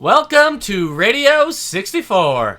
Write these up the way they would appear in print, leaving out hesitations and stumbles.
Welcome to Radio 64.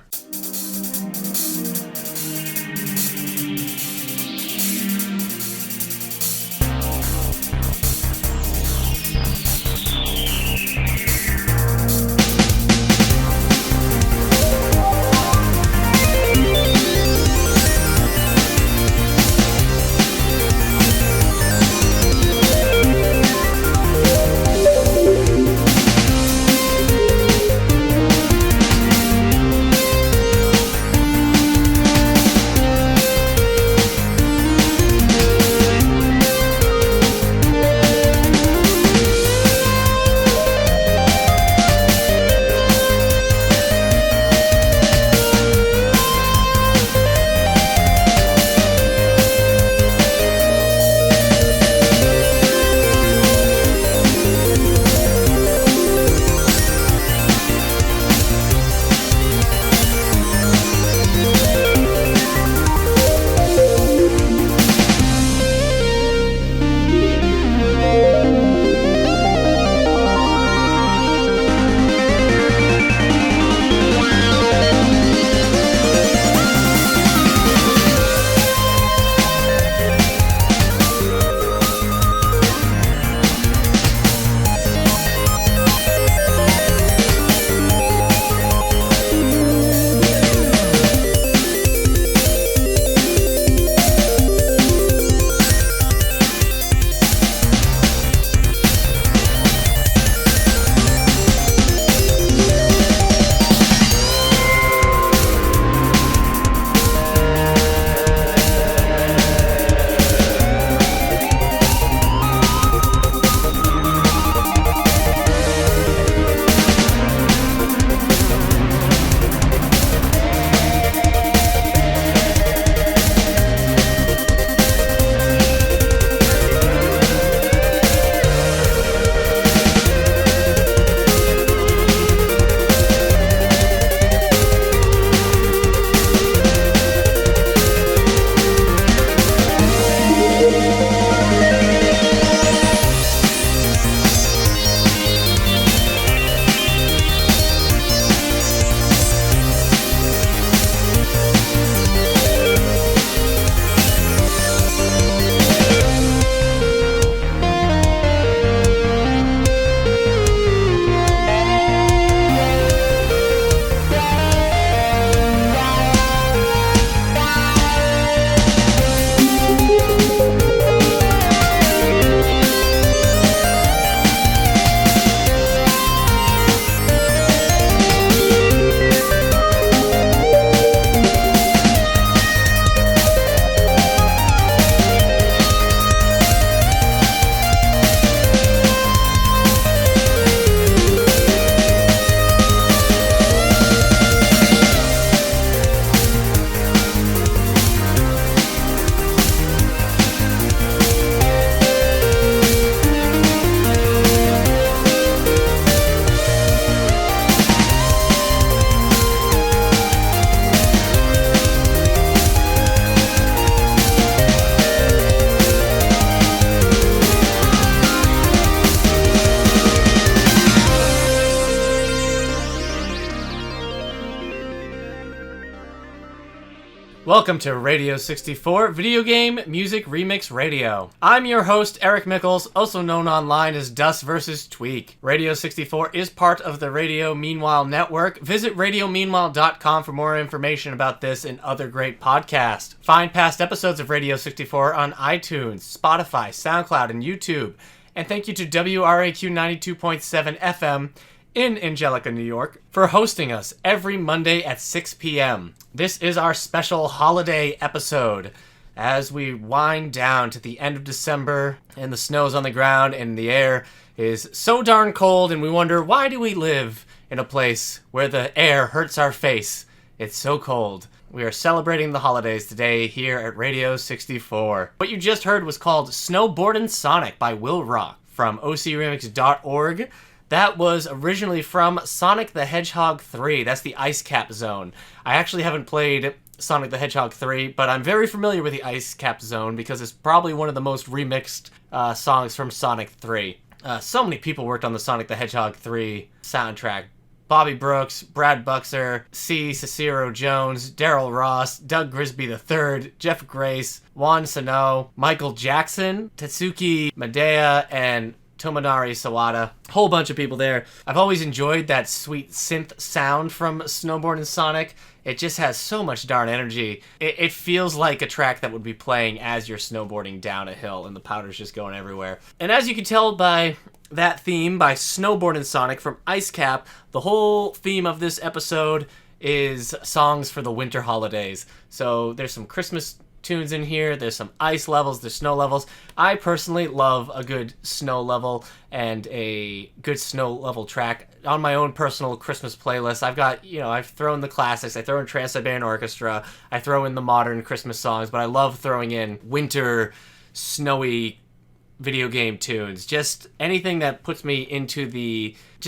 Welcome to Radio 64, Video Game Music Remix Radio. I'm your host, Eric Mickles, also known online as duskvstweak. Radio 64 is part of the Radio Meanwhile network. Visit radiomeanwhile.com for more information about this and other great podcasts. Find past episodes of Radio 64 on iTunes, Spotify, SoundCloud, and YouTube. And thank you to WRAQ 92.7 FM in Angelica, New York, for hosting us every Monday at 6 p.m. This is our special holiday episode as we wind down to the end of December and the snow's on the ground and the air is so darn cold and we wonder, why do we live in a place where the air hurts our face? It's so cold. We are celebrating the holidays today here at Radio 64. What you just heard was called Snowboardin' Sonic by WillRock from ocremix.org. That was originally from Sonic the Hedgehog 3. That's the Ice Cap Zone. I actually haven't played Sonic the Hedgehog 3, but I'm very familiar with the Ice Cap Zone because it's probably one of the most remixed songs from Sonic 3. So many people worked on the Sonic the Hedgehog 3 soundtrack. Bobby Brooks, Brad Buxer, C. Cicero Jones, Daryl Ross, Doug Grisby III, Jeff Grace, Juan Sano, Michael Jackson, Tetsuki Madea, and Tomonari Sawada. Whole bunch of people there. I've always enjoyed that sweet synth sound from Snowboardin Sonic. It just has so much darn energy. It feels like a track that would be playing as you're snowboarding down a hill and the powder's just going everywhere. And as you can tell by that theme, by Snowboardin Sonic from Ice Cap, the whole theme of this episode is songs for the winter holidays. So there's some Christmas tunes in here, there's some ice levels, there's snow levels. I personally love a good snow level and a good snow level track. On my own personal Christmas playlist, I've got, I've thrown the classics, I throw in Trans-Siberian Orchestra, I throw in the modern Christmas songs, but I love throwing in winter, snowy video game tunes. Just anything that puts me into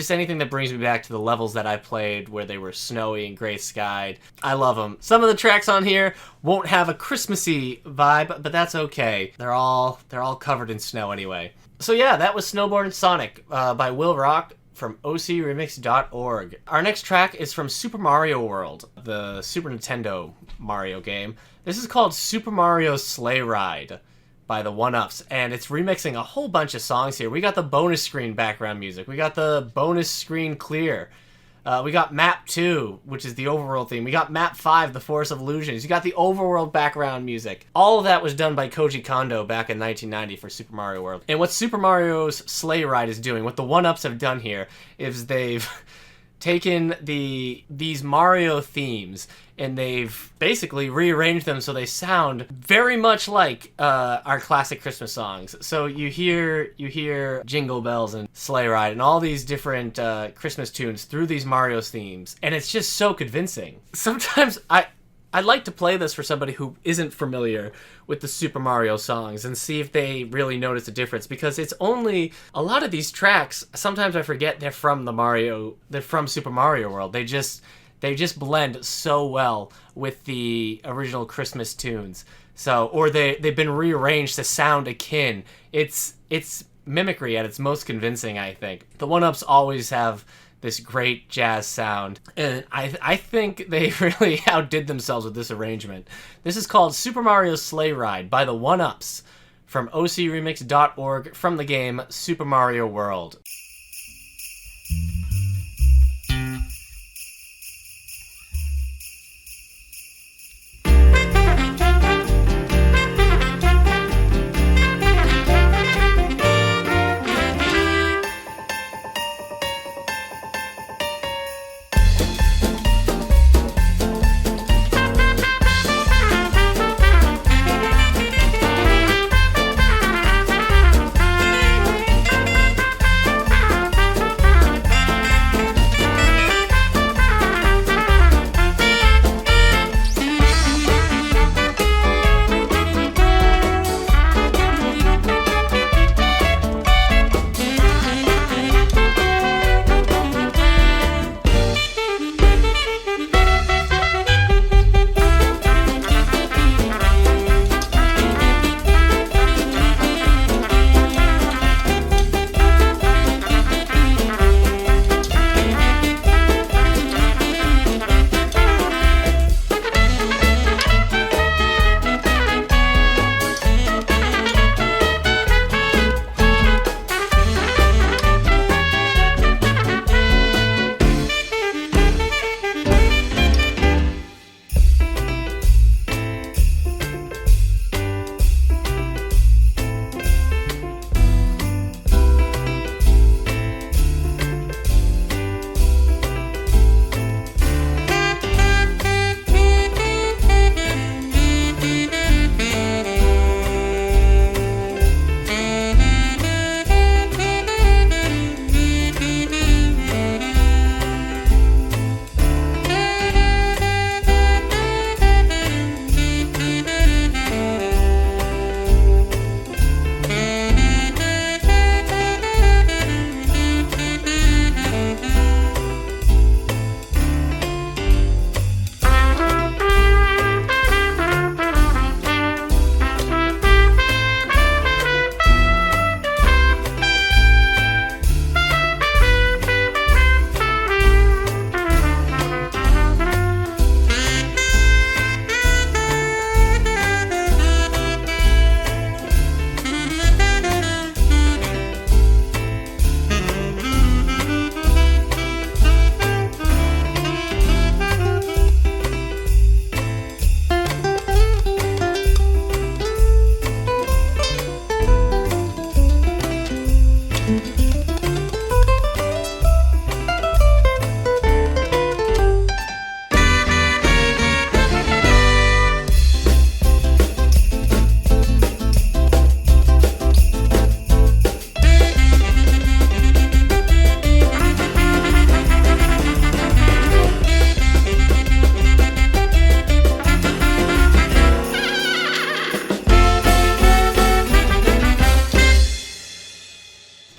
anything that brings me back to the levels that I played where they were snowy and gray skied. I love them. Some of the tracks on here won't have a Christmassy vibe, but that's okay. They're all covered in snow anyway. So yeah, that was Snowboardin Sonic by WillRock from ocremix.org. Our next track is from Super Mario World, the Super Nintendo Mario game. This is called Super Mario Sleigh Ride by the OneUps, and it's remixing a whole bunch of songs here. We got the bonus screen background music. We got the bonus screen clear. We got Map 2, which is the overworld theme. We got Map 5, the Forest of Illusions. You got the overworld background music. All of that was done by Koji Kondo back in 1990 for Super Mario World. And what Super Mario's Sleigh Ride is doing, what the OneUps have done here, is they've taken these Mario themes and they've basically rearranged them so they sound very much like our classic Christmas songs. So you hear Jingle Bells and Sleigh Ride and all these different Christmas tunes through these Mario themes, and it's just so convincing. Sometimes I'd like to play this for somebody who isn't familiar with the Super Mario songs and see if they really notice a difference, because it's only a lot of these tracks, sometimes I forget they're from Super Mario World. They just blend so well with the original Christmas tunes. So, or they've been rearranged to sound akin. It's mimicry at its most convincing, I think. The OneUps always have this great jazz sound, and I think they really outdid themselves with this arrangement. This is called Super Mario Sleigh Ride by the OneUps from ocremix.org from the game Super Mario World.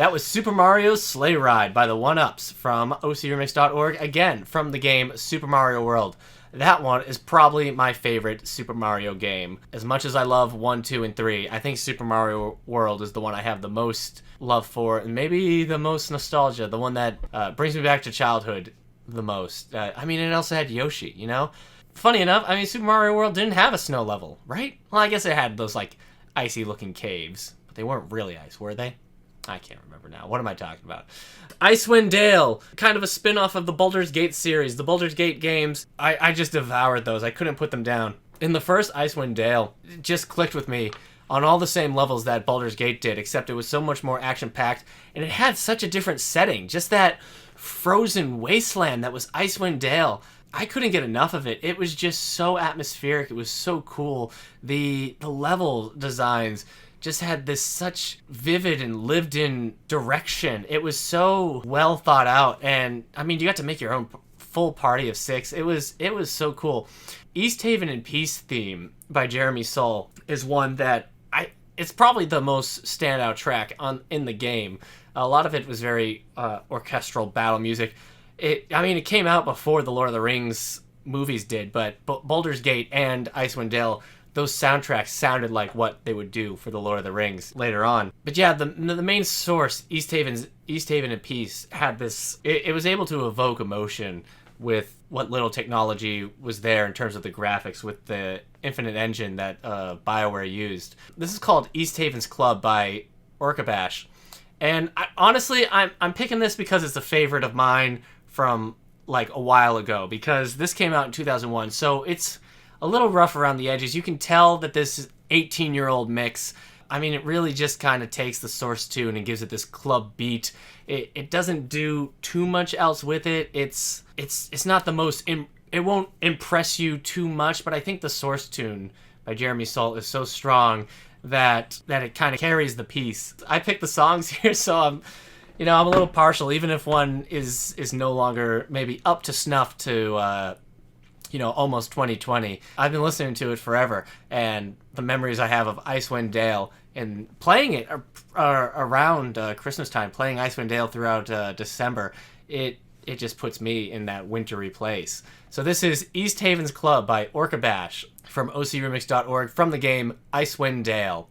That was Super Mario's Sleigh Ride by the OneUps from OCRemix.org, again, from the game Super Mario World. That one is probably my favorite Super Mario game. As much as I love 1, 2, and 3, I think Super Mario World is the one I have the most love for, and maybe the most nostalgia, the one that brings me back to childhood the most. I mean, it also had Yoshi, you know? Funny enough, I mean, Super Mario World didn't have a snow level, right? Well, I guess it had those, like, icy-looking caves, but they weren't really ice, were they? I can't remember now. What am I talking about? Icewind Dale, kind of a spin-off of the Baldur's Gate series. The Baldur's Gate games, I just devoured those. I couldn't put them down. In the first Icewind Dale, it just clicked with me on all the same levels that Baldur's Gate did, except it was so much more action-packed, and it had such a different setting. Just that frozen wasteland that was Icewind Dale. I couldn't get enough of it. It was just so atmospheric. It was so cool. The level designs just had this such vivid and lived-in direction. It was so well thought out, and I mean, you got to make your own full party of 6. It was so cool. Easthaven and Peace theme by Jeremy Soule is one that it's probably the most standout track in the game. A lot of it was very orchestral battle music. It came out before the Lord of the Rings movies did, but Baldur's Gate and Icewind Dale, those soundtracks sounded like what they would do for the Lord of the Rings later on. But yeah, the main source, Easthaven and Peace, had this. It was able to evoke emotion with what little technology was there in terms of the graphics, with the Infinite Engine that BioWare used. This is called Easthaven's Club by Orkybash, and honestly, I'm picking this because it's a favorite of mine from like a while ago, because this came out in 2001, so it's a little rough around the edges. You can tell that this 18-year-old mix, I mean, it really just kind of takes the source tune and gives it this club beat. It doesn't do too much else with it. It's not the most, it won't impress you too much, but I think the source tune by Jeremy Soule is so strong that it kind of carries the piece. I picked the songs here, so I'm a little partial, even if one is no longer maybe up to snuff to almost 2020. I've been listening to it forever, and the memories I have of Icewind Dale and playing it around Christmas time, playing Icewind Dale throughout December, it just puts me in that wintry place. So this is Easthaven's Club by Orkybash from OCRemix.org from the game Icewind Dale.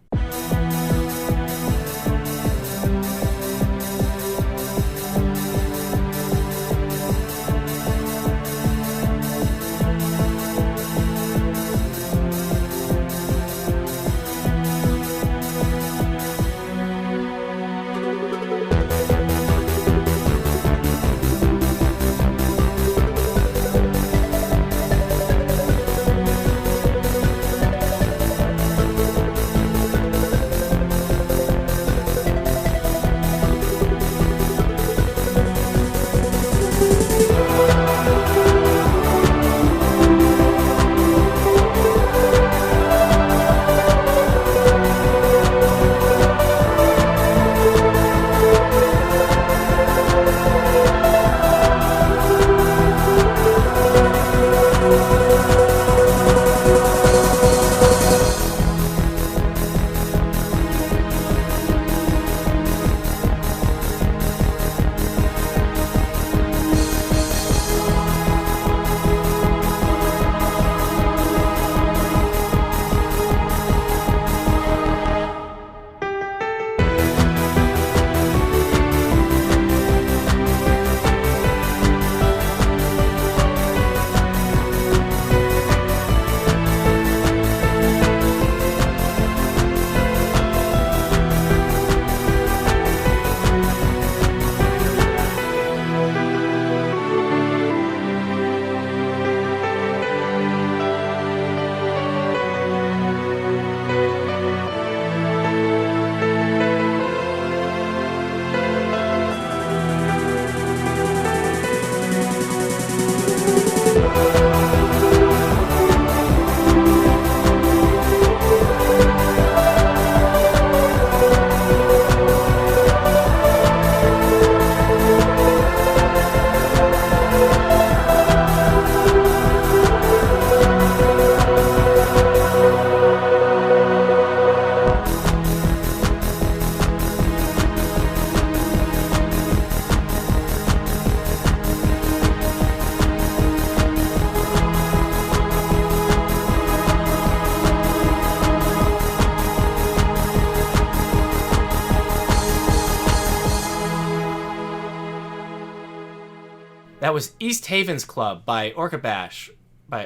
That was Easthaven's Club by Orkybash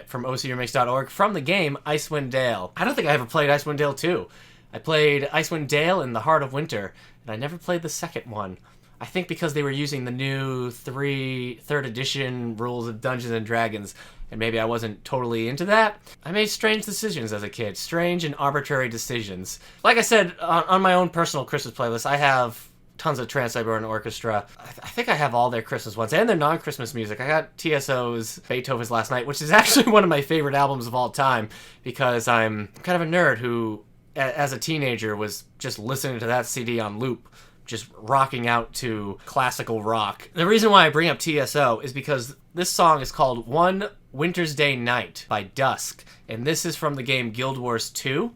from ocremix.org from the game Icewind Dale. I don't think I ever played Icewind Dale 2. I played Icewind Dale in the Heart of Winter, and I never played the second one. I think because they were using the new 3rd edition rules of Dungeons and Dragons, and maybe I wasn't totally into that. I made strange decisions as a kid. Strange and arbitrary decisions. Like I said, on my own personal Christmas playlist, I have tons of Trans-Siberian Orchestra. I think I have all their Christmas ones and their non-Christmas music. I got TSO's Beethoven's Last Night, which is actually one of my favorite albums of all time because I'm kind of a nerd who, as a teenager, was just listening to that CD on loop, just rocking out to classical rock. The reason why I bring up TSO is because this song is called One Wintersday Night by DusK, and this is from the game Guild Wars 2.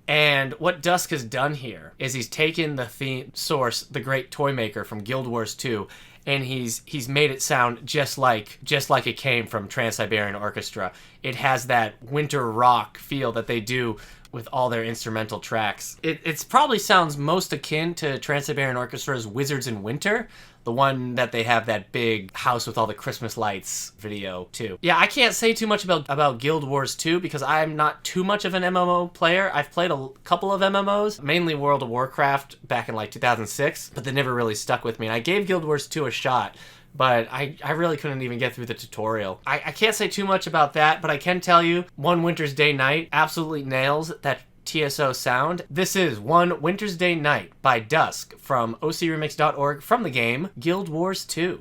And what DusK has done here is he's taken the theme source, The Great Toymaker from Guild Wars 2, and he's made it sound just like it came from Trans-Siberian Orchestra. It has that winter rock feel that they do with all their instrumental tracks. It probably sounds most akin to Trans-Siberian Orchestra's Wizards in Winter, the one that they have that big house with all the Christmas lights video too. Yeah, I can't say too much about Guild Wars 2 because I'm not too much of an MMO player. I've played a couple of MMOs, mainly World of Warcraft back in like 2006, but they never really stuck with me. And I gave Guild Wars 2 a shot, but I really couldn't even get through the tutorial. I can't say too much about that, but I can tell you One Winter's Day Night absolutely nails that TSO sound. This is One Winter's Day Night by DusK from ocremix.org from the game Guild Wars 2.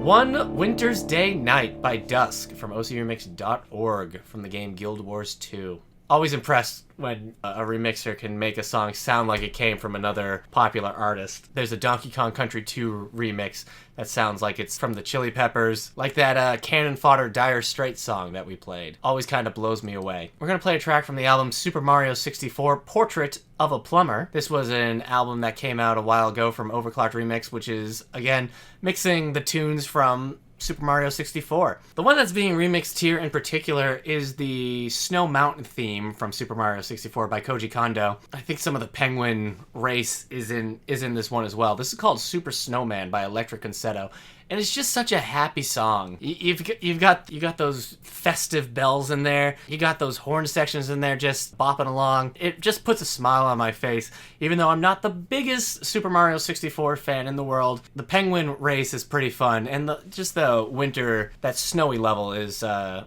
One Winter's Day Night by DusK from ocremix.org from the game Guild Wars 2. Always impressed when a remixer can make a song sound like it came from another popular artist. There's a Donkey Kong Country 2 remix that sounds like it's from the Chili Peppers, like that Cannon Fodder Dire Straits song that we played. Always kind of blows me away. We're going to play a track from the album Super Mario 64, Portrait of a Plumber. This was an album that came out a while ago from Overclocked Remix, which is, again, mixing the tunes from Super Mario 64. The one that's being remixed here in particular is the Snow Mountain theme from Super Mario 64 by Koji Kondo. I think some of the penguin race is in this one as well. This is called Supersnowman by Electric Concerto. And it's just such a happy song. You've got those festive bells in there. You got those horn sections in there just bopping along. It just puts a smile on my face. Even though I'm not the biggest Super Mario 64 fan in the world, the penguin race is pretty fun. And the winter, that snowy level is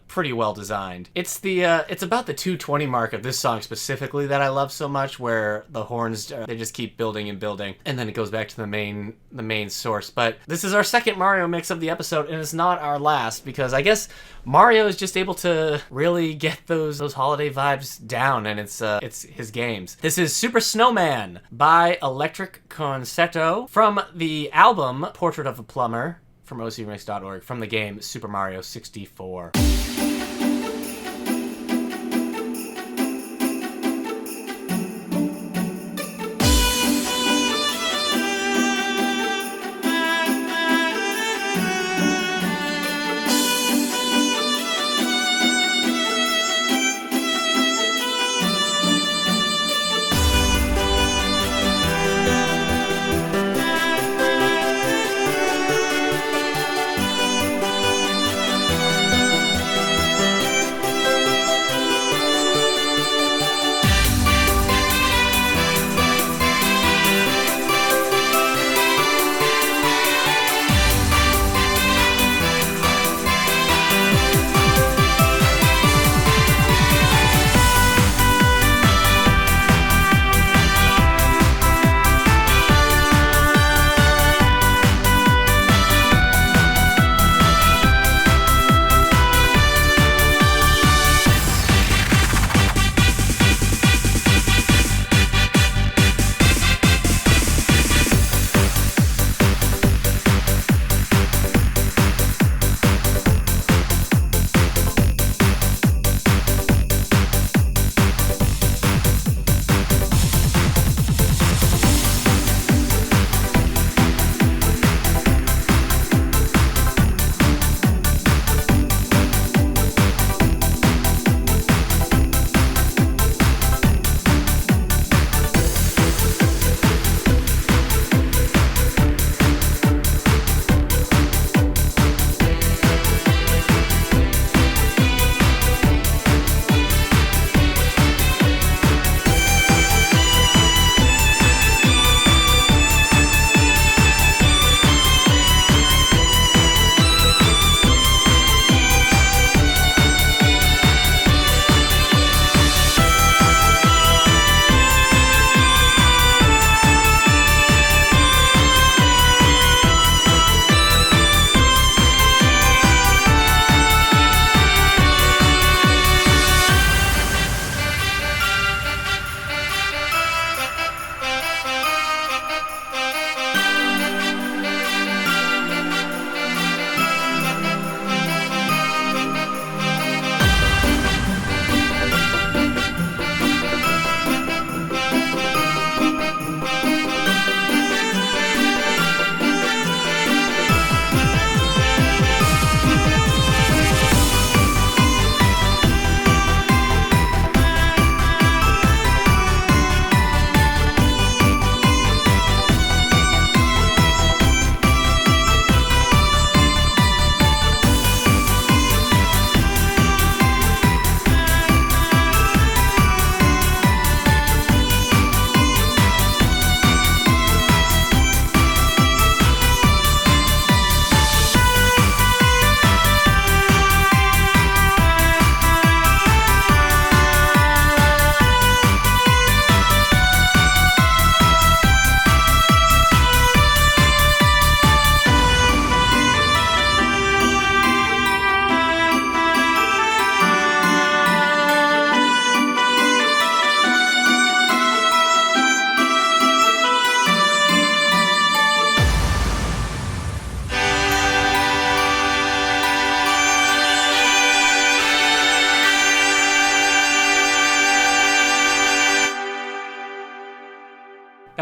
pretty well designed. It's about the 220 mark of this song specifically that I love so much, where the horns, they just keep building and building. And then it goes back to the main source. But this is our second Mario mix of the episode, and it's not our last, because I guess Mario is just able to really get those holiday vibes down, and it's his games. This is Supersnowman by Electric Concerto from the album Portrait of a Plumber from ocremix.org from the game Super Mario 64.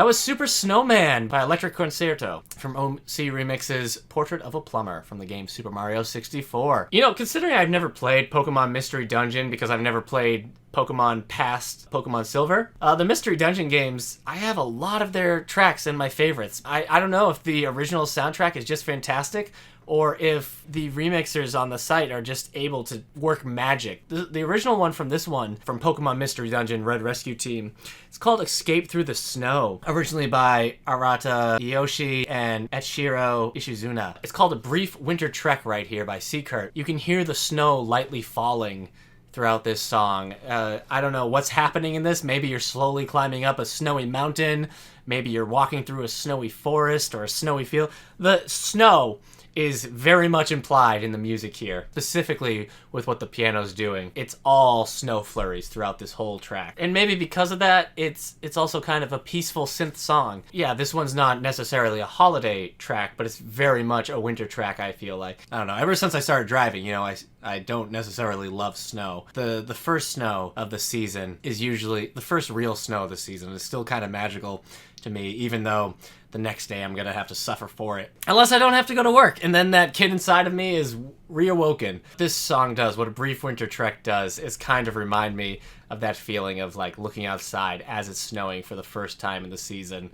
That was Supersnowman by Electric Concerto from OC Remix's Portrait of a Plumber from the game Super Mario 64. You know, considering I've never played Pokemon Mystery Dungeon because I've never played Pokemon past Pokemon Silver, the Mystery Dungeon games, I have a lot of their tracks in my favorites. I don't know if the original soundtrack is just fantastic or if the remixers on the site are just able to work magic. The original one from Pokemon Mystery Dungeon Red Rescue Team, it's called Escape Through the Snow, originally by Arata Yoshi and Echiro Ishizuna. It's called A Brief Winter Trek right here by C-Curt. You can hear the snow lightly falling throughout this song. I don't know what's happening in this. Maybe you're slowly climbing up a snowy mountain. Maybe you're walking through a snowy forest or a snowy field. The snow is very much implied in the music here, specifically with what the piano's doing. It's all snow flurries throughout this whole track. And maybe because of that, it's also kind of a peaceful synth song. Yeah, this one's not necessarily a holiday track, but it's very much a winter track, I feel like. I don't know, ever since I started driving, you know, I don't necessarily love snow. The first snow of the season is usually, the first real snow of the season is still kind of magical to me, even though the next day I'm gonna have to suffer for it. Unless I don't have to go to work, and then that kid inside of me is reawoken. This song does, what A Brief Winter Trek does, is kind of remind me of that feeling of like looking outside as it's snowing for the first time in the season.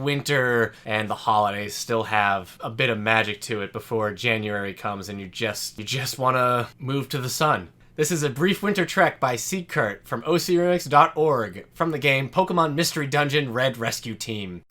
Winter and the holidays still have a bit of magic to it before January comes and you just wanna move to the sun. This is A Brief Winter Trek by C-Curt from ocremix.org from the game Pokemon Mystery Dungeon Red Rescue Team.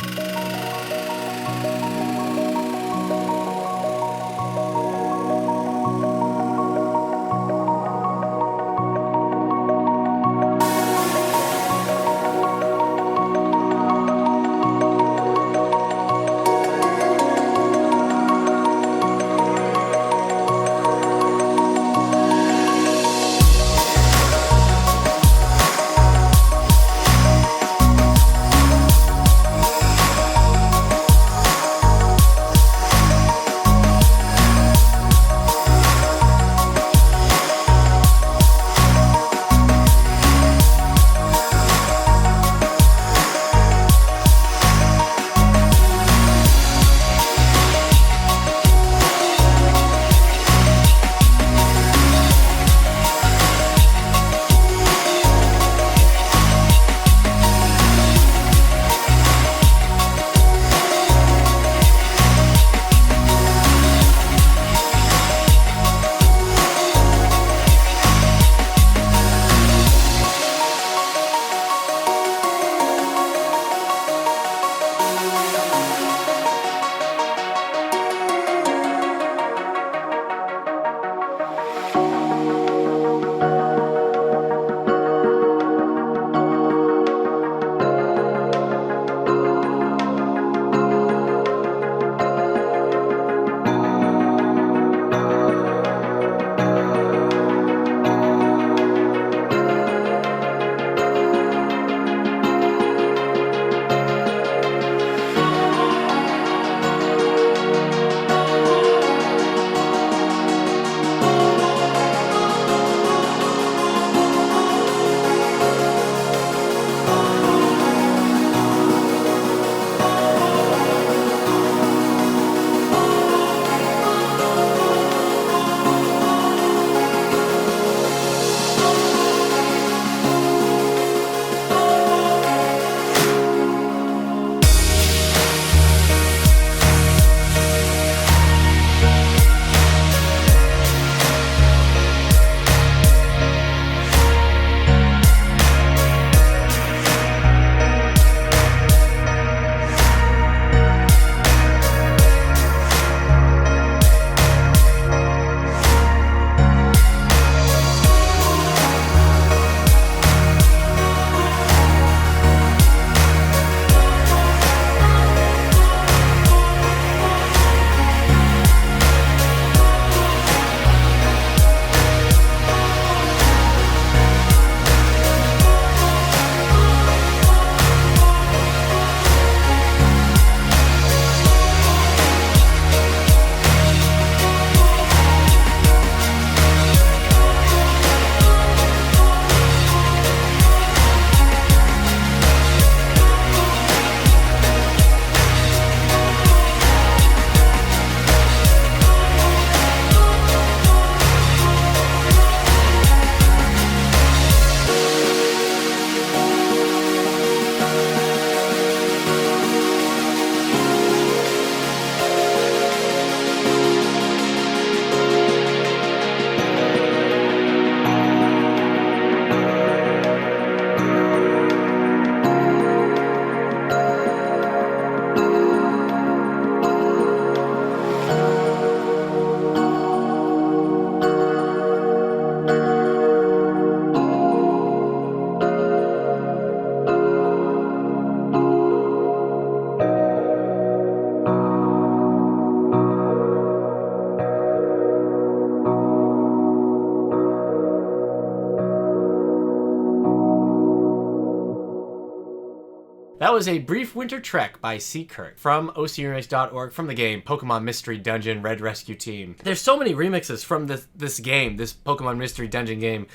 That was A Brief Winter Trek by C-Curt from ocremix.org from the game Pokemon Mystery Dungeon Red Rescue Team. There's so many remixes from this game, this Pokemon Mystery Dungeon game.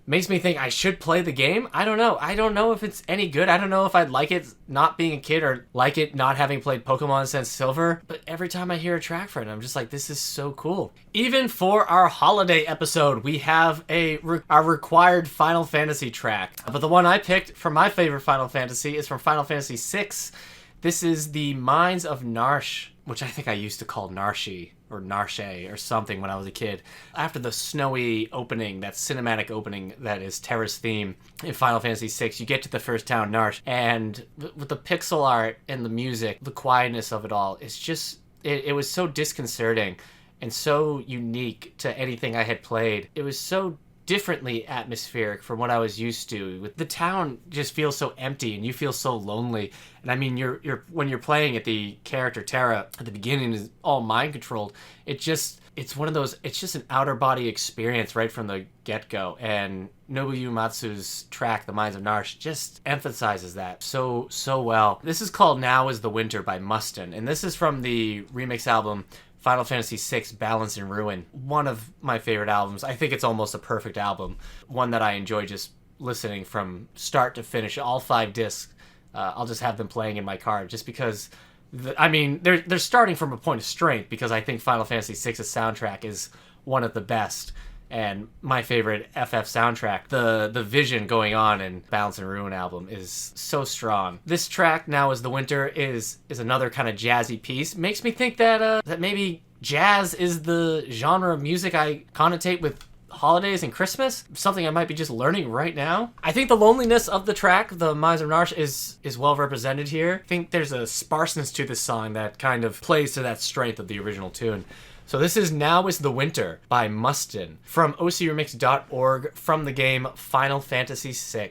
Makes me think I should play the game. I don't know. I don't know if it's any good. I don't know if I'd like it not being a kid or like it not having played Pokemon since Silver. But every time I hear a track for it, I'm just like, this is so cool. Even for our holiday episode, we have our required Final Fantasy track. But the one I picked for my favorite Final Fantasy is from Final Fantasy VI. This is the Mines of Narshe, which I think I used to call Narshe or Narshe or something when I was a kid. After the snowy opening, that cinematic opening that is Terra's theme in Final Fantasy VI, you get to the first town, Narshe, and with the pixel art and the music, the quietness of it all, it's just, it was so disconcerting and so unique to anything I had played. It was so differently atmospheric from what I was used to. The town just feels so empty and you feel so lonely. And I mean, you're when you're playing it, the character Terra at the beginning is all mind controlled. It's just an outer body experience right from the get-go. And Nobuyu Matsu's track, The Mines of Narshe, just emphasizes that so well. This is called Now is the Winter by Mustin, and this is from the remix album Final Fantasy VI Balance in Ruin. One of my favorite albums. I think it's almost a perfect album. One that I enjoy just listening from start to finish. All 5 discs. I'll just have them playing in my car just because, they're starting from a point of strength because I think Final Fantasy VI's soundtrack is one of the best. And my favorite FF soundtrack, the vision going on in Balance in Ruin album is so strong. This track, Now is the Winter, is another kind of jazzy piece. Makes me think that maybe jazz is the genre of music I connotate with holidays and Christmas. Something I might be just learning right now. I think the loneliness of the track, The Mines of Narshe, is well represented here. I think there's a sparseness to this song that kind of plays to that strength of the original tune. So this is Now is the Winter by Mustin from ocremix.org from the game Final Fantasy VI.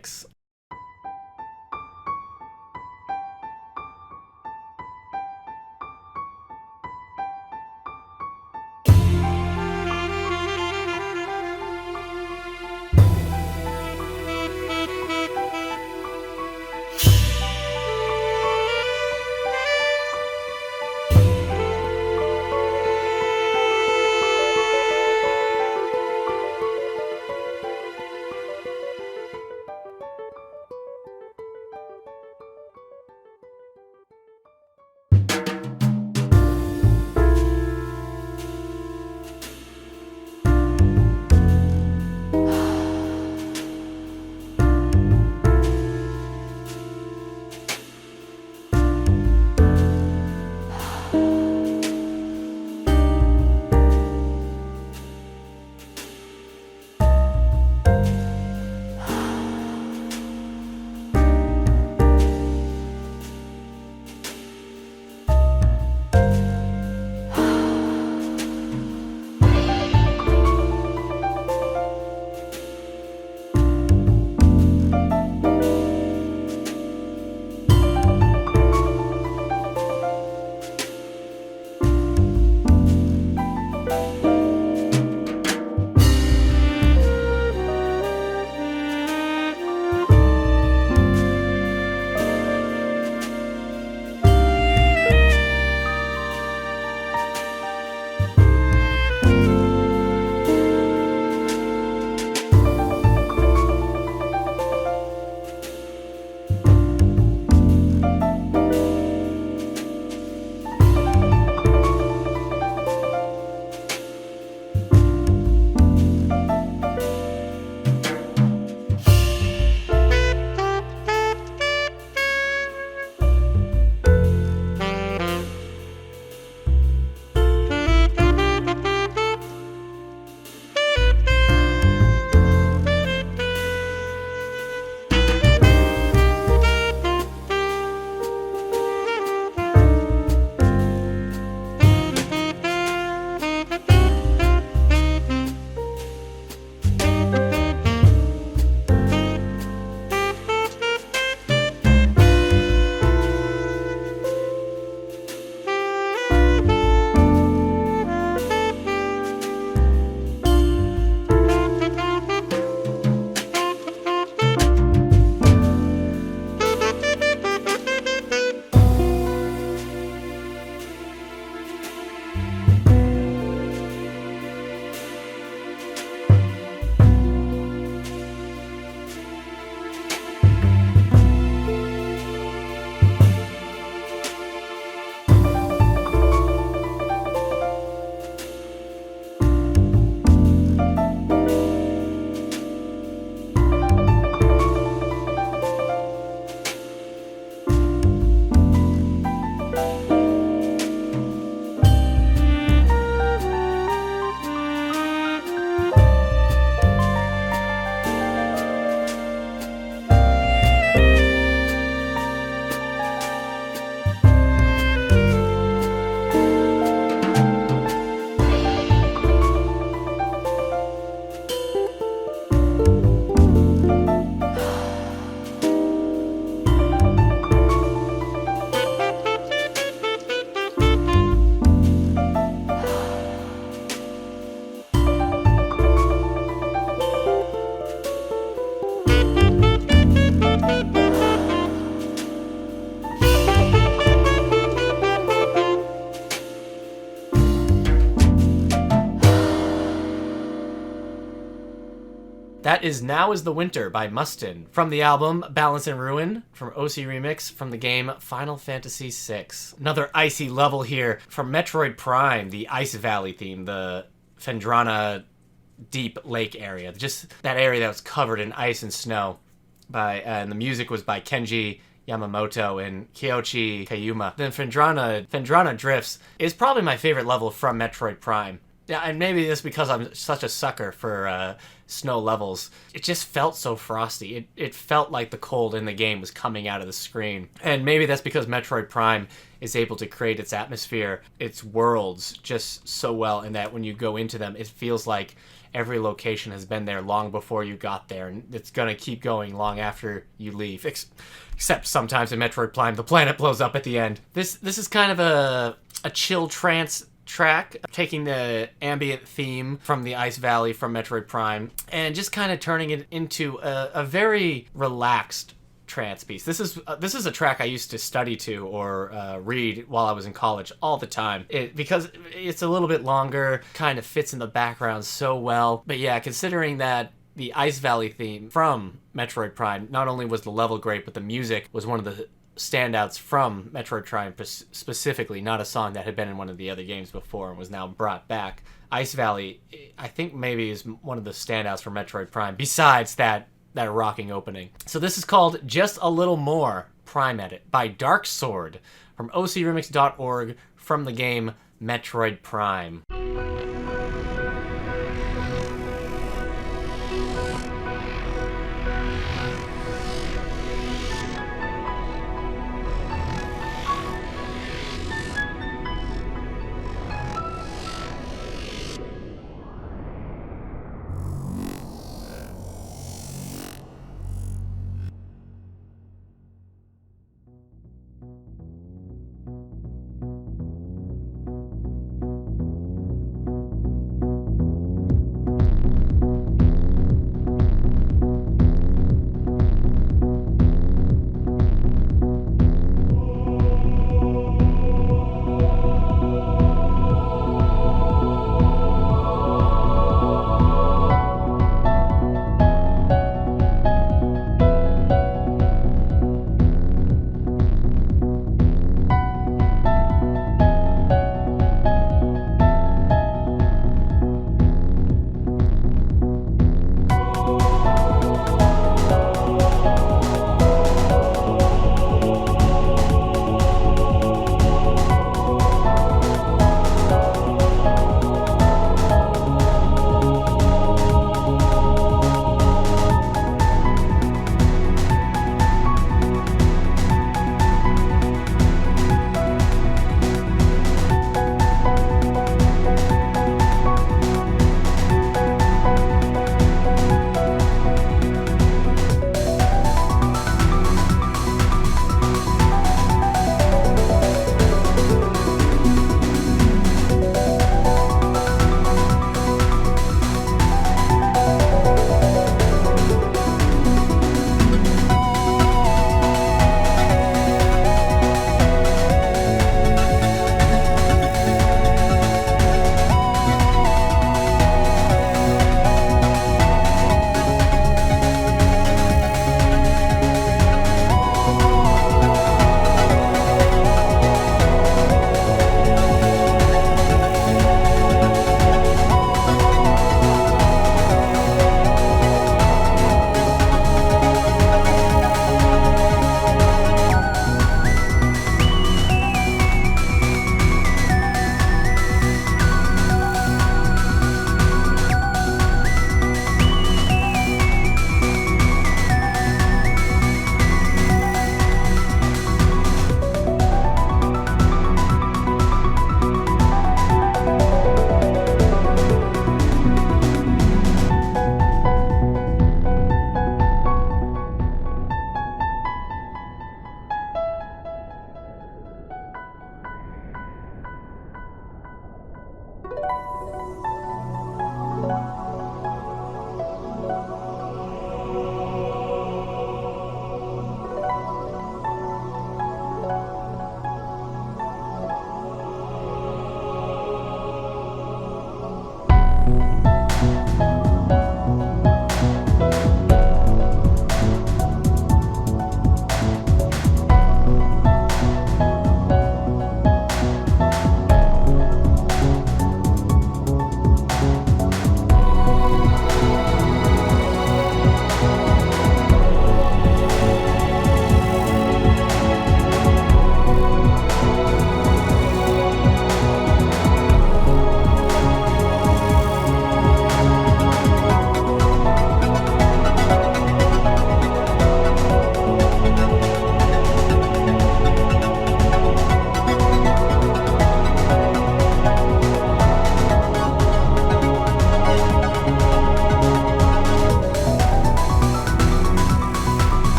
that is Now is the Winter by Mustin, from the album Balance and Ruin, from OC Remix, from the game Final Fantasy VI. Another icy level here from Metroid Prime, the Ice Valley theme, the Phendrana deep lake area, just that area that was covered in ice and snow. And the music was by Kenji Yamamoto and Kyoichi Kayuma. Then Phendrana Drifts is probably my favorite level from Metroid Prime. Yeah, and maybe it's because I'm such a sucker for snow levels. It just felt so frosty. It felt like the cold in the game was coming out of the screen. And maybe that's because Metroid Prime is able to create its atmosphere, its worlds, just so well, in that when you go into them, it feels like every location has been there long before you got there, and it's going to keep going long after you leave. Except sometimes in Metroid Prime, the planet blows up at the end. This is kind of a chill trance track, taking the ambient theme from the Ice Valley from Metroid Prime and just kind of turning it into a very relaxed trance piece. This is a track I used to study to or read while I was in college all the time, because it's a little bit longer, kind of fits in the background so well. But yeah, considering that the Ice Valley theme from Metroid Prime, not only was the level great, but the music was one of the standouts from Metroid Prime specifically, not a song that had been in one of the other games before and was now brought back. Ice Valley, I think maybe is one of the standouts for Metroid Prime, besides that rocking opening. So this is called Just a Little More Prime Edit by DarkeSword from ocremix.org, from the game Metroid Prime.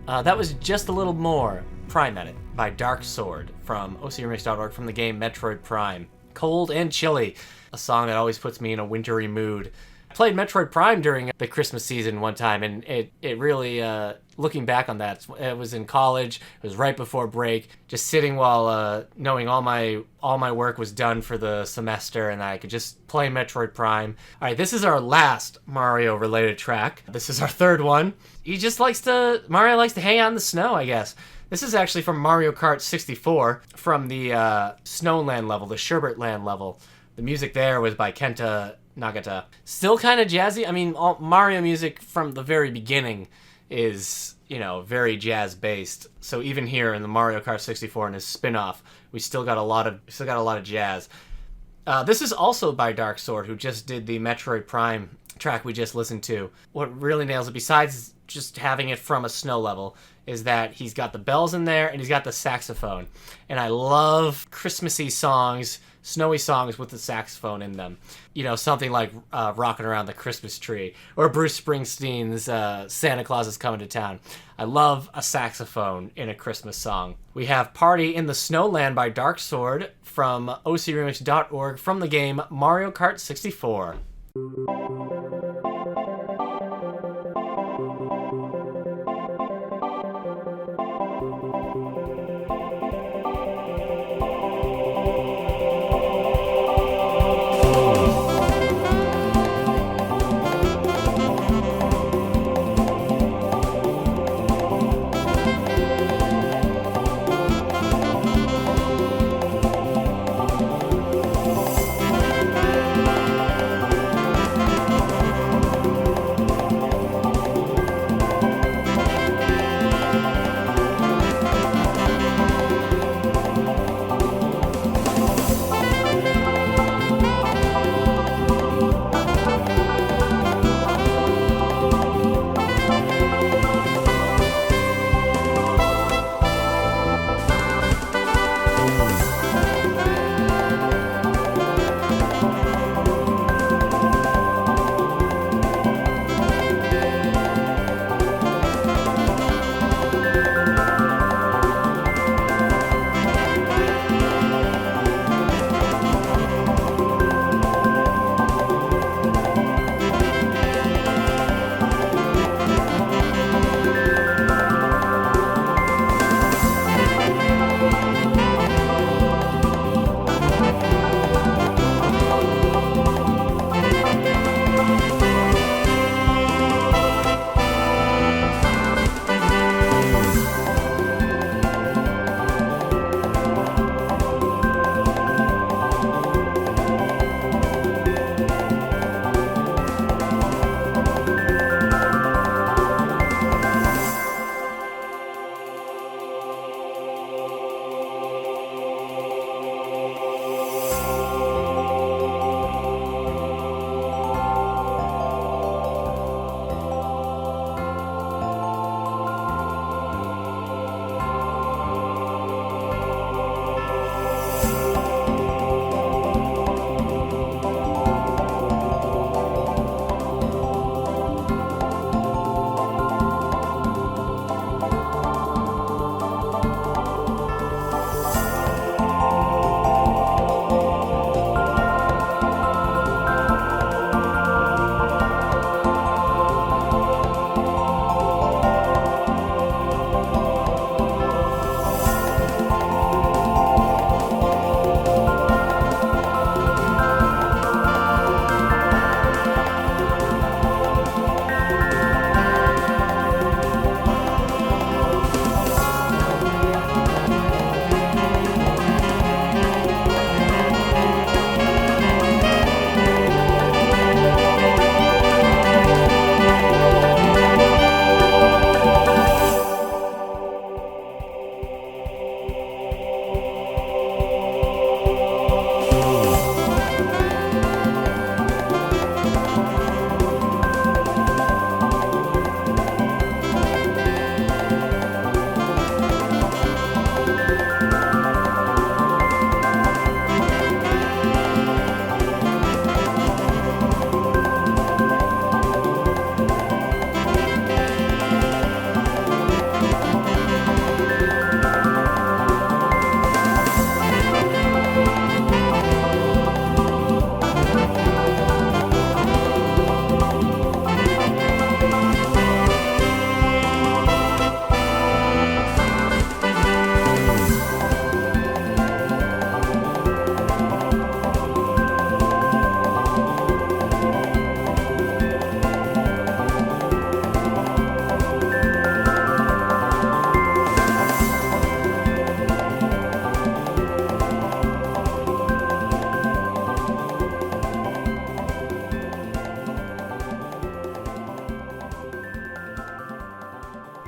That was Just a Little More, Prime Edit, by DarkeSword from ocremix.org from the game Metroid Prime. Cold and Chilly, a song that always puts me in a wintry mood. I played Metroid Prime during the Christmas season one time, and it really, looking back on that, it was in college, it was right before break, just sitting while knowing all my work was done for the semester, and I could just play Metroid Prime. Alright, this is our last Mario-related track. This is our third one. Mario likes to hang out in the snow, I guess. This is actually from Mario Kart 64, from the Snowland level, the Sherbert-land level. The music there was by Kenta Nagata. Still kind of jazzy. I mean, all Mario music from the very beginning is, very jazz-based. So even here in the Mario Kart 64 and his spin-off, we still got a lot of jazz. This is also by DarkeSword, who just did the Metroid Prime track we just listened to. What really nails it, besides just having it from a snow level, is that he's got the bells in there and he's got the saxophone. And I love Christmassy songs, snowy songs with the saxophone in them. Something like Rockin' Around the Christmas Tree, or Bruce Springsteen's Santa Claus is Coming to Town. I love a saxophone in a Christmas song. We have Party in the Snowland by DarkeSword from ocremix.org from the game Mario Kart 64.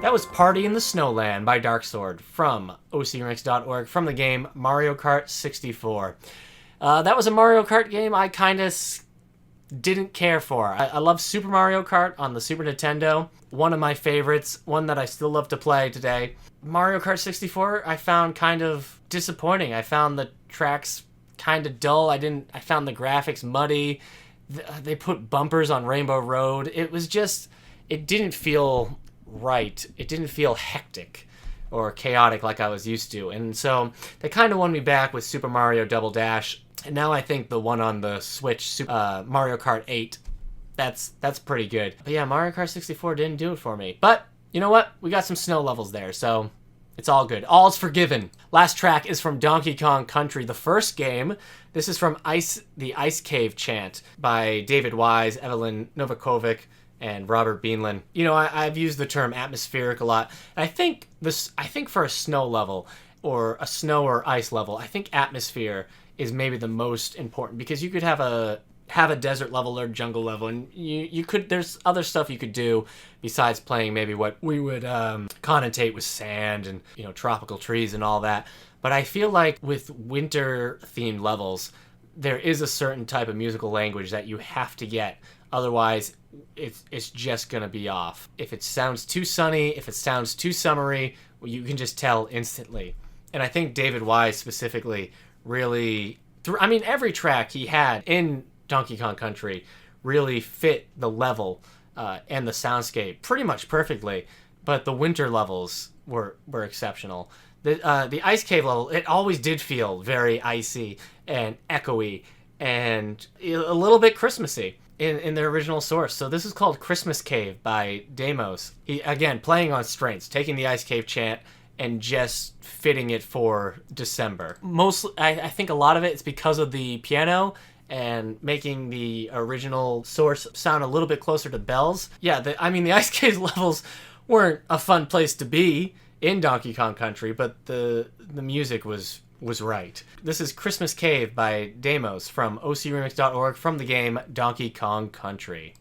That was Party in the Snowland by DarkeSword from ocremix.org from the game Mario Kart 64. That was a Mario Kart game I kind of didn't care for. I love Super Mario Kart on the Super Nintendo. One of my favorites, one that I still love to play today. Mario Kart 64 I found kind of disappointing. I found the tracks kind of dull. I found the graphics muddy. They put bumpers on Rainbow Road. It didn't feel right. It didn't feel hectic or chaotic like I was used to. And so they kind of won me back with Super Mario Double Dash. And now I think the one on the Switch, Mario Kart 8, that's pretty good. But yeah, Mario Kart 64 didn't do it for me. But you know what? We got some snow levels there, so it's all good. All's forgiven. Last track is from Donkey Kong Country, the first game. This is from the Ice Cave Chant by David Wise, Evelyn Novakovic, and Robert Beanland. You know, I've used the term atmospheric a lot. And I think for a snow level, or a snow or ice level, I think atmosphere is maybe the most important, because you could have a desert level or jungle level, and there's other stuff you could do besides playing maybe what we would connotate with sand and, you know, tropical trees and all that. But I feel like with winter themed levels, there is a certain type of musical language that you have to get. Otherwise, it's just gonna be off. If it sounds too sunny, if it sounds too summery, well, you can just tell instantly. And I think David Wise specifically really, every track he had in Donkey Kong Country really fit the level and the soundscape pretty much perfectly, but the winter levels were exceptional. The Ice Cave level, it always did feel very icy and echoey and a little bit Christmassy in their original source. So this is called Christmas Cave by Deimos. He, again, playing on strengths, taking the Ice Cave chant and just fitting it for December. Mostly, I think a lot of it is because of the piano and making the original source sound a little bit closer to bells. Yeah, the Ice Cave levels weren't a fun place to be in Donkey Kong Country, but the music was right. This is Christmas Cave by Deimos from ocremix.org from the game Donkey Kong Country.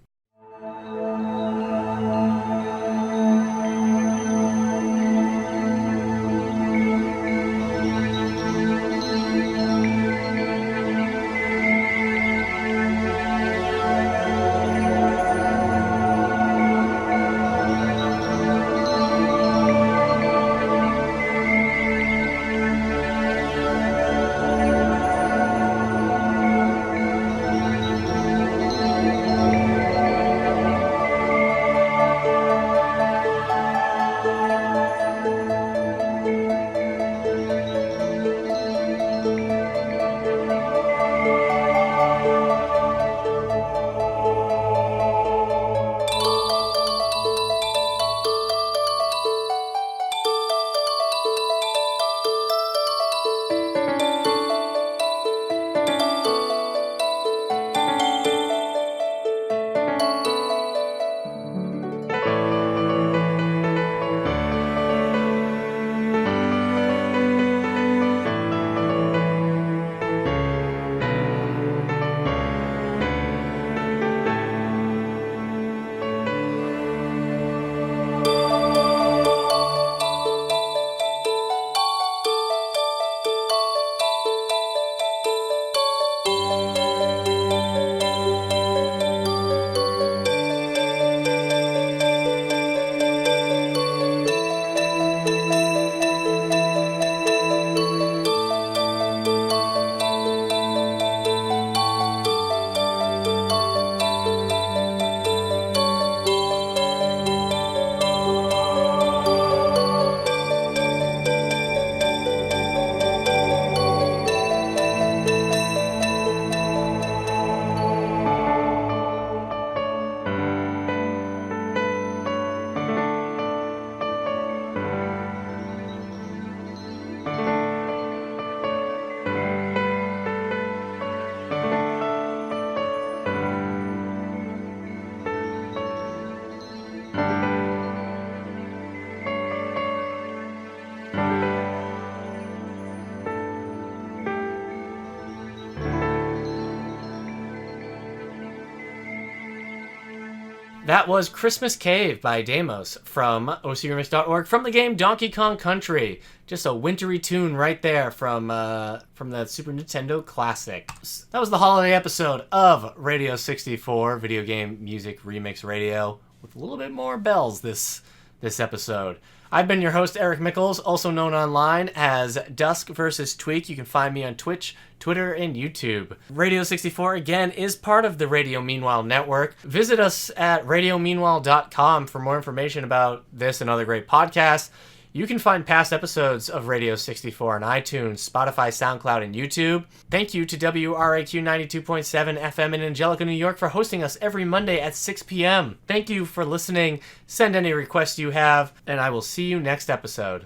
That was Christmas Cave by Deimos from ocremix.org from the game Donkey Kong Country. Just a wintry tune right there from the Super Nintendo classic. That was the holiday episode of Radio 64, Video Game Music Remix Radio, with a little bit more bells this episode. I've been your host, Eric Mickles, also known online as duskvstweak. You can find me on Twitch, Twitter, and YouTube. Radio 64, again, is part of the Radio Meanwhile network. Visit us at radiomeanwhile.com for more information about this and other great podcasts. You can find past episodes of Radio 64 on iTunes, Spotify, SoundCloud, and YouTube. Thank you to WRAQ 92.7 FM in Angelica, New York for hosting us every Monday at 6 p.m. Thank you for listening. Send any requests you have, and I will see you next episode.